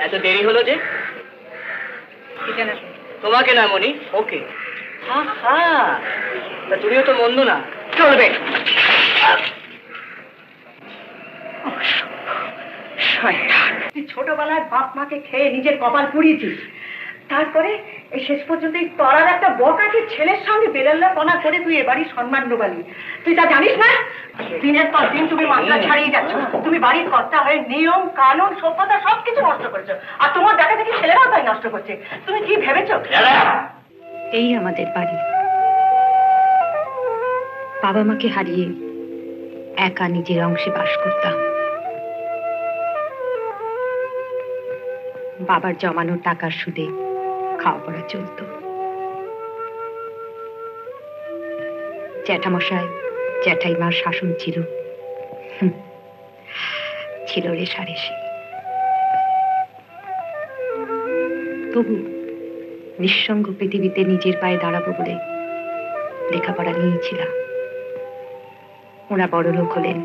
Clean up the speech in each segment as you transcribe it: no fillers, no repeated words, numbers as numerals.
এত দেরি হলো যে? তোমাকে না মনি, ওকে। তা তুমিও তো মন্দ না। চলবে। ছোটবেলায় বাপ মাকে খেয়ে নিজের কপাল পুড়িয়েছিস, তারপরে এই শেষ পর্যন্ত এই তলার একটা বকাটি ছেলের সঙ্গে বেলাল্লা পনা করে তুই এবারই সম্মান ডোবালি। তুই তা জানিস না? দিনের পর দিন তুমি মাত্রা ছাড়িয়ে যাচ্ছ। তুমি বাড়ির কর্তা হয়ে নিয়ম কানুন সভ্যতা সবকিছু নষ্ট করেছো, আর তোমার দেখা দেখি ছেলেরাও তাই নষ্ট করছে। তুমি কি ভেবেছো? এই আমাদের বাড়ি। বাবা মাকে হারিয়ে একা নিজের অংশে বাস করতাম। বাবার জমানো টাকার সুদে খাওয়া পড়া চলত। জ্যাঠামশাই জ্যাঠাইমার শাসন ছিল, ছিল রেশারেশি। তবু নিঃসঙ্গ পৃথিবীতে নিজের পায়ে দাঁড়াবো বলে লেখাপড়া নিয়েছিলাম। ওরা বড় লোক হলেন,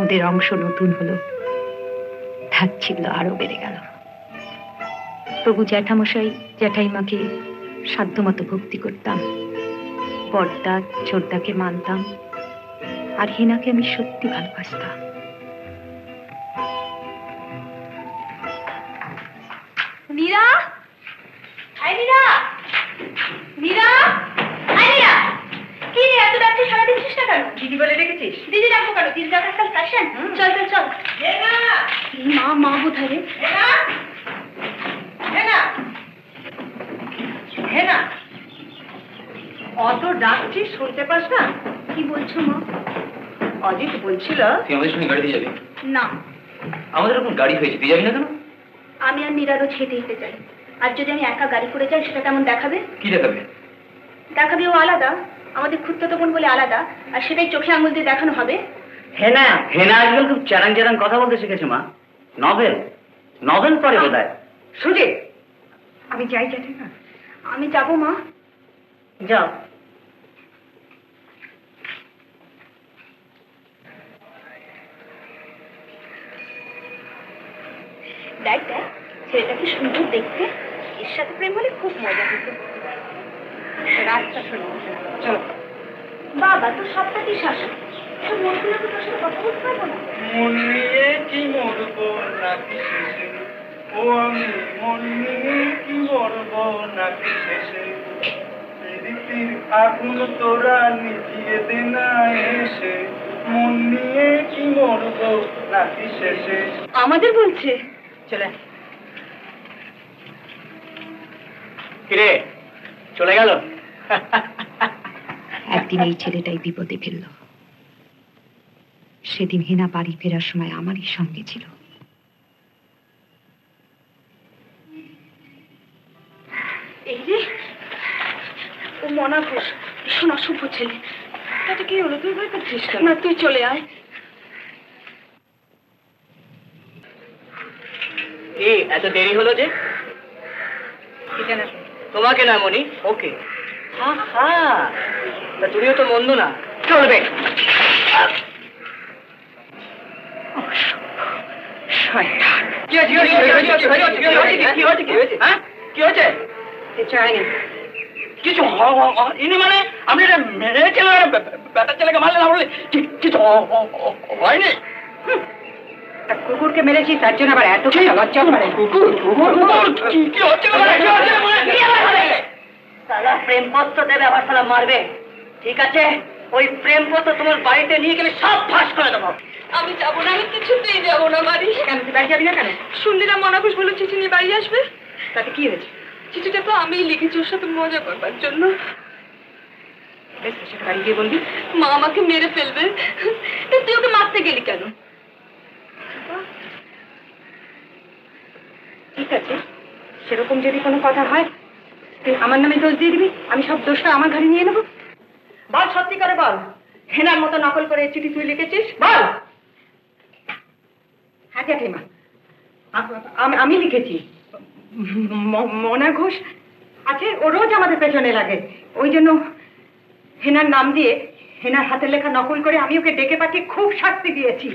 ওদের অংশ নতুন হলো, ধাচ্ছিল্য আরো বেড়ে গেল। তবু জ্যাঠামশাই জ্যাঠাইমাকে সাধ্যমতো ভক্তি করতাম, বড়দা ছোটদাকে মানতাম, আর হেনাকে আমি সত্যি ভালোবাসতাম। নীরা, নীরা, নীরা, নীরা, কি রে এত ডাকতে সারা দিচ্ছিস না কেন? দিদি বলে রেখেছিস? দিদি ডাকবো কেন? দিদি ডাকার কাল ফ্যাশন। চল চল চল। মা মা বোধহয় রে। অত ডাকছিস শুনতে পাস না? কি বলছো মা? অজিত বলছিল তুই আমাদের সঙ্গে গাড়িতে যাবি? না, আমাদের এখন গাড়ি হয়েছে, তুই যাবি না কেন? আমি আর নীরা রোজ হেঁটে হেঁটে যাই, আর যদি আমি একা গাড়ি করে যাই সেটা কেমন দেখাবে? কি দেখাবে? দেখাবে ও আলাদা, আমাদের খুঁড়তো বোন বলে আলাদা, আর সেটাই চোখে আঙুল দিয়ে দেখানো হবে। হেনা আজকাল খুব চ্যারাং চ্যারাং কথা বলতে শিখেছে মা। নভেল পড়ে বোধহয়। সুজিত, আমি যাই যাচ্ছি না? আমি যাবো মা। যাও। দেখ দেখ, ছেলেটা কি সুন্দর দেখতে, এর সাথে প্রেম হলে খুব মজা হতো। রাস্তা শোনো, চলো। বাবা তো সবটাকে শাসন, সব মনগুলো তো তোর সাথে কথা বলতে পারবো না। মন নিয়ে কি মরবো নাকি শেষে, ও আমি মন নিয়ে কি মরবো নাকি শেষে, প্রীতির আগুন তোরা নিভিয়ে দে না এসে, মন নিয়ে কি মরবো নাকি শেষে। আমাদের বলছে। চলে কিরে চলে গেল? একদিন এই ছেলেটাই বিপদে ফেলল। সেদিন হেনা বাড়ি ফেরার সময় আমারই সঙ্গে ছিল। এই রে, ও মনা ঘোষ, ভীষণ অশুভ ছেলে। তাতে কি হলো? তুই ভয় করছিস না? তুই চলে আয়। এত দেরি হলো যে? তোমাকে না মনি, ওকে। তা তুমিও তো মন্দ না। চলবে। কি হয়েছে? কিছু ইনি মানে আপনি মেরে ছেলে বেটার ছেলেকে মারলে না বললে কিছু হয়নি? কুকুরকে মেরেছি, তার জন্য আবার এত লজ্জা করে? সালা প্রেমপত্র দেবে, আবার সালা মারবে। ঠিক আছে, ওই প্রেমপত্র তোমার বাড়িতে নিয়ে গেলে সব ফাঁস করে দেবো। আমি যাবো না, আমি কিছুতেই যাবো না বাড়ি। কেন তুই বাড়ি যাবি না কেন? শুনলিরা মনা ঘোষ বলে চিঠি নিয়ে বাড়ি আসবে। তাতে কি হয়েছে? চিঠিটা তো আমিই লিখেছি ওর সাথে মজা করবার জন্য। বেশ, সেটা বাড়ি গিয়ে বলবি। মা আমাকে মেরে ফেলবে। তুই ওকে মারতে গেলি কেন? ঠিক আছে, সেরকম যদি কোনো কথা হয় তুই আমার নামে দোষ দিয়ে দিবি, আমি সব দোষটা আমার ঘরে নিয়ে নেবো। বল, সত্যি করে বল, হেনার মতো নকল করে চিঠি তুই লিখেছিস? বল। হ্যাঁ জ্যাঠিমা, আমি লিখেছি। মনা ঘোষ আছে, ও রোজ আমাদের পেছনে লাগে, ওই জন্য হেনার নাম দিয়ে হেনার হাতের লেখা নকল করে আমি ওকে ডেকে পাঠিয়ে খুব শাস্তি দিয়েছি।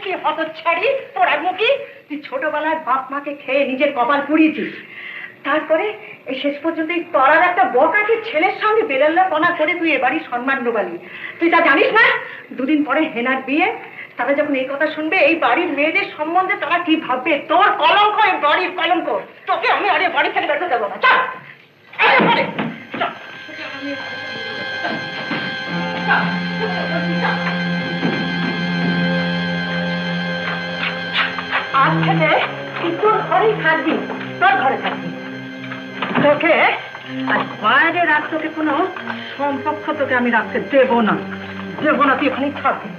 তুই হতচ্ছাড়ি, পোড়ামুখী, তুই ছোটবেলায় বাপ মাকে খেয়ে নিজের কপাল পুড়িয়েছিস। তারপরে এই শেষ পর্যন্ত এই পাড়ার একটা বকাটি ছেলের সঙ্গে বেলাল্লা পনা করে তুই এবারই সম্মান ডোবালি। তুই তা জানিস না? দুদিন পরে হেনার বিয়ে, তারা যখন এই কথা শুনবে এই বাড়ির মেয়েদের সম্বন্ধে তারা কি ভাববে? তোর কলঙ্ক, এই বাড়ির কলঙ্ক। তোকে আমি আরে বাড়ি থেকে বেরোতে দেবো না। চল আজ থেকে তুই তোর ঘরেই থাকবি, তোর ঘরে থাকবি। তোকে আর বাইরে রাত তোকে কোনো সম্পর্ক তোকে আমি রাখতে দেবো না, দেবো না। তুই এখানেই থাকবি।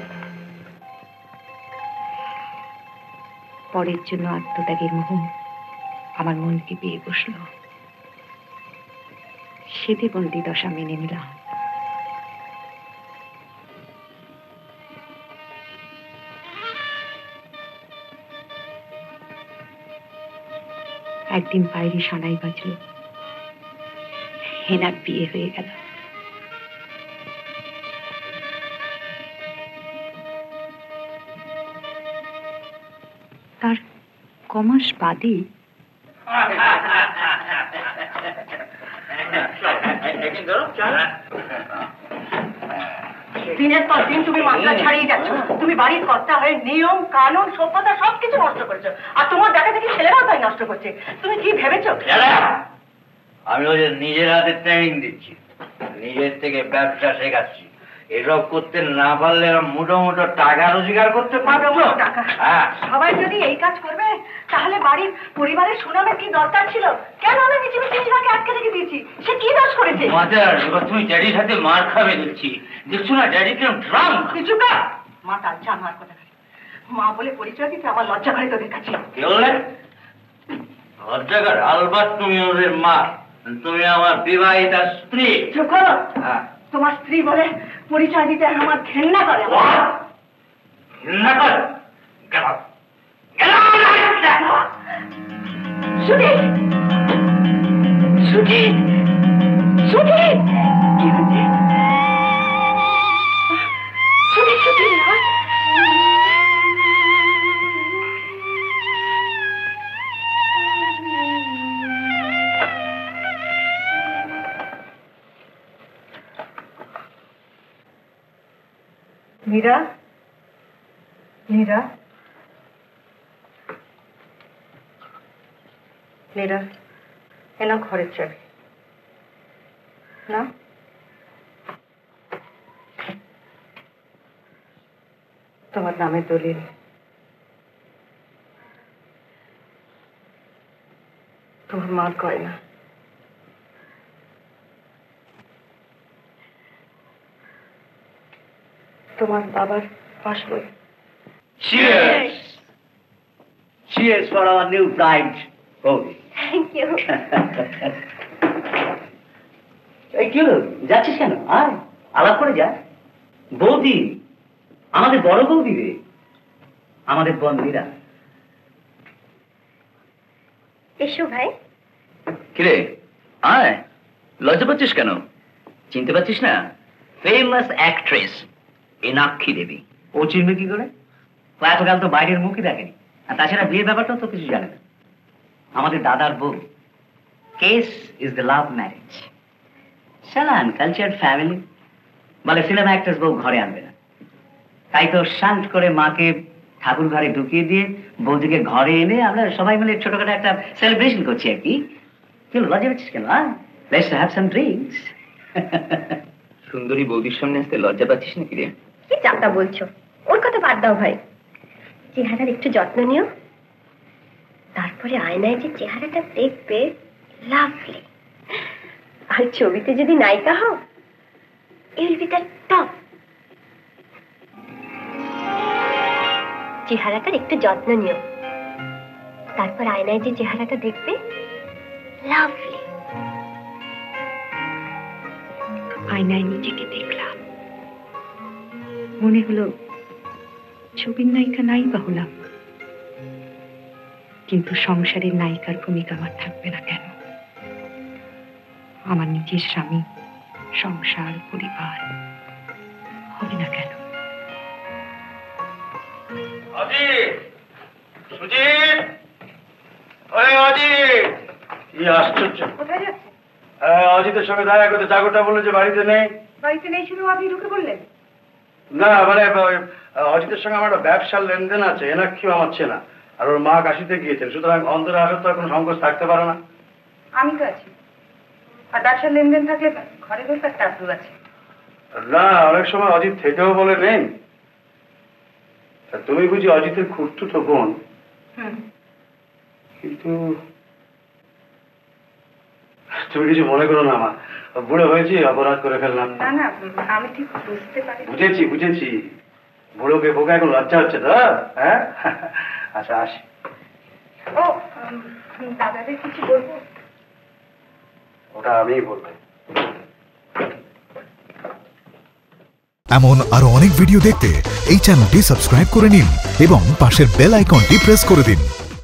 পরের জন্য আত্মত্যাগের মোহ আমার মনকে পেয়ে বসল। সেদে বন্দি দশা মেনে নিলাম। একদিন বাইরে সানাই বাজল, হেনার বিয়ে হয়ে গেল। তার কমাস বাদে দিনের পর দিন তুমি মাত্রা ছাড়িয়ে যাচ্ছ। তুমি বাড়ির কর্তা হয়ে নিয়ম কানুন সভ্যতা সবকিছু নষ্ট করেছো, আর তোমার দেখা দেখি ছেলেরাও তাই নষ্ট করছে। তুমি কি ভেবেছো? আমি ওদের নিজের হাতে ট্রেনিং দিচ্ছি, নিজের থেকে ব্যবসা শেখাচ্ছি। এসব করতে না পারলে মোটো মোটো টাকা রোজগার করতে পারবো। টাকা? হ্যাঁ। সবাই যদি এই কাজ করবে তাহলে বাড়ির পরিবারের সুনামের কি দরকার ছিল? কেন আমি নিজেকে আটকে রেখে দিয়েছি? সে কি দোষ করেছে? মাদার, এবার তুমি ড্যাডির হাতে মার খাবে দেখছি। দেখছো না ড্যাডি কেন ড্রাম? কিছু না, মা তার জানার কথা। মা বলে পরিচয় দিতে আমার লজ্জা করে তোদের কাছে। কি বললেন? লজ্জাকর? আলবাত তুমি ওদের মা, তুমি আমার বিবাহিতা স্ত্রী। চুপ করো। হ্যাঁ। তোমার স্ত্রী বলে পরিচয় দিতে আমার ঘেন্না করে। ঘেন্না করে? গেল সুধীর, সুধীর, সুধীর, কি হচ্ছে? সুধীর, সুধীর না। মীরা, মীরা, মীরা, এনা ঘরের চাবি না? তোমার নামে দলিল। তোমার মার গয়না। তোমার বাবার পাসবই। Cheers! Cheers for our new bride, Bobby. Thank you. এই কি হলো? যাচ্ছিস কেন? আয়, আলাপ করে যা। বৌদি, আমাদের বড় বৌদি রে, আমাদের বন্ধুরা। এসো ভাই। কিরে, আয়। লজ্জা পাচ্ছিস কেন? চিনতে পারছিস না? ফেমাস অ্যাক্ট্রেস মীনাক্ষী দেবী। ও চিনবে কি করে? ও এতকাল তো বাইরের মুখই দেখেনি, আর তাছাড়া বিয়ের ব্যাপারটাও তো কিছু জানে না। আমাদের দাদার বউ। Case is the love marriage. সালা আনকালচার্ড ফ্যামিলি। বলে সিনেমা অ্যাক্ট্রেস বউ ঘরে আনবে না, তাই তো শান্ত করে মাকে ঠাকুর ঘরে ঢুকিয়ে দিয়ে বৌদিকে ঘরে এনে আমরা সবাই মিলে ছোটখাটো একটা সেলিব্রেশন করছি আর কি। কেন লজ্জা পাচ্ছিস কেন? Let's have some drinks. সুন্দরী বৌদির সামনে আসতে লজ্জা পাচ্ছিস নাকি রে? কি চাপটা বলছো? ওর কথা বাদ দাও ভাই। চেহারার একটু যত্ন নিও, তারপরে আয়নায় যে চেহারাটা দেখবে লাভলি। আর ছবিতে যদি নায়িকা হও, ইউল বি দ্য টপ। চেহারাটার একটু যত্ন নিও, তারপর আয়নায় যে চেহারাটা দেখবে লাভলি। আয়নায় নিজেকে দেখলাম, মনে হলো ছবির নায়িকা নাই বা হলাম, কিন্তু সংসারের নায়িকার ভূমিকা আমার থাকবে না কেন? আমার নিজের স্বামী সংসার পরিবার হবে না কেন? অজিত, সুজিত, ওরে অজিত, কি আশ্চর্য! কোথায় যাচ্ছে? অজিতের সঙ্গে দেখা করতে চাকরটা বললো যে বাড়িতে নেই। বাড়িতে নেই শুনেও আপনি ঢুকে বললেন? না মানে অজিতের সঙ্গে আমার একটা ব্যবসার লেনদেন আছে, এনাক্ষীও আমার চেনা, আর ওর মা কাশিতে গিয়েছেন, সুতরাং অন্তরে আসার তো কোনো সংকোচ থাকতে পারে না। আমি তো আছি, আর ব্যবসার লেনদেন থাকলে ঘরে বসে একটা আব্দুল আছে। না, অনেক সময় অজিত থেকেও বলে নেন। তুমি বুঝি অজিতের খুঁড়তুতো বোন? কিন্তু তুমি কিছু মনে করো না, আমার বুড়ো হয়েছি, অপরাধ করে ফেললাম। না না, আমি ঠিক বুঝতে পারি। বুঝেছি বুঝেছি, বুড়োকে বোকা এখন লজ্জা হচ্ছে তো। হ্যাঁ, আচ্ছা আসি। ও দাদাদের কিছু বলবো? ওটা আমিই বলবো। এমন আরো অনেক ভিডিও দেখতে এই চ্যানেলটি সাবস্ক্রাইব করে নিন এবং পাশের বেল আইকনটি প্রেস করে দিন।